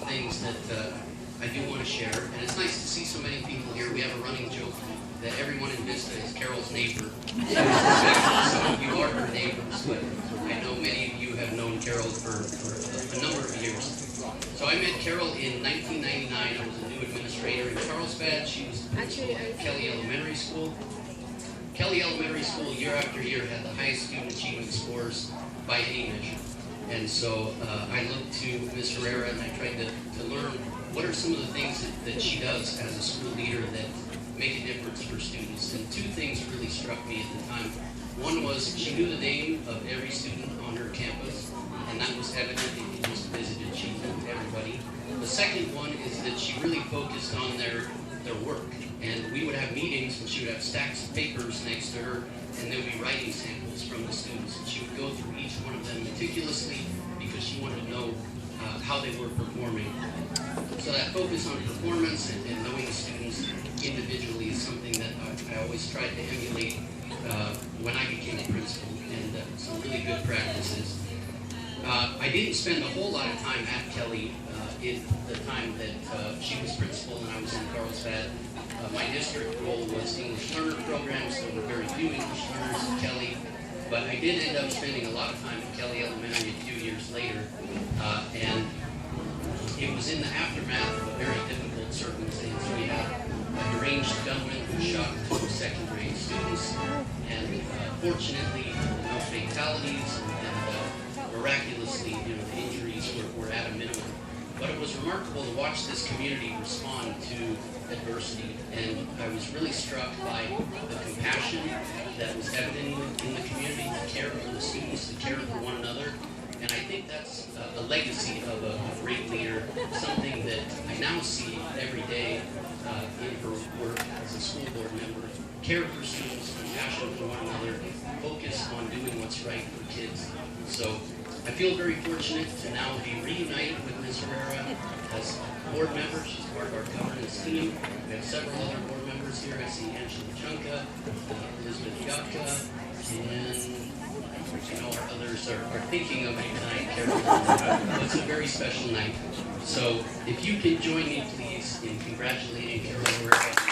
things that I do want to share, and it's nice to see so many people here. We have a running joke that everyone in Vista is Carol's neighbor. Some of you are her neighbors, but I know many of you have known Carol for a number of years. So I met Carol in 1999. I was a new administrator in Carlsbad. She was the principal at Kelly Elementary School. Kelly Elementary School, year after year, had the highest student achievement scores by any measure. And so I looked to Ms. Herrera and I tried to learn what are some of the things that she does as a school leader that make a difference for students. And two things really struck me at the time. One was she knew the name of every student on her campus, and that was evident if you just visited. She knew everybody. The second one is that she really focused on their work. And we would have meetings and she would have stacks of papers next to her, and there would be writing samples from the students. And she would go through each one of them meticulously because she wanted to know how they were performing. So that focus on performance and knowing the students individually is something that I always tried to emulate when I became a principal, and some really good practices. I didn't spend a whole lot of time at Kelly in the time that she was principal and I was in Carlsbad. My district role was English learner programs, so there were very few English learners at Kelly. But I did end up spending a lot of time at Kelly Elementary a few years later, and it was in the aftermath of a very difficult circumstance. We had a deranged gunman who shot two second-grade students, and fortunately, no fatalities, and miraculously, the injuries were at a minimum. But it was remarkable to watch this community respond to adversity, and I was really struck by the compassion that was evident in the community, the care for the students, the care for one another. And I think that's a legacy of a great leader, something that I now see every day in her work as a school board member. Care for students, compassion for one another, focus on doing what's right for kids. So I feel very fortunate to now be reunited with Ms. Herrera as a board member. She's part of our governance team. We have several other board members here. I see Angela Chunka, Vista Vodicka, and our others are thinking of me tonight, Carol. It's a very special night. So if you can join me, please, in congratulating Carol Weise Herrera.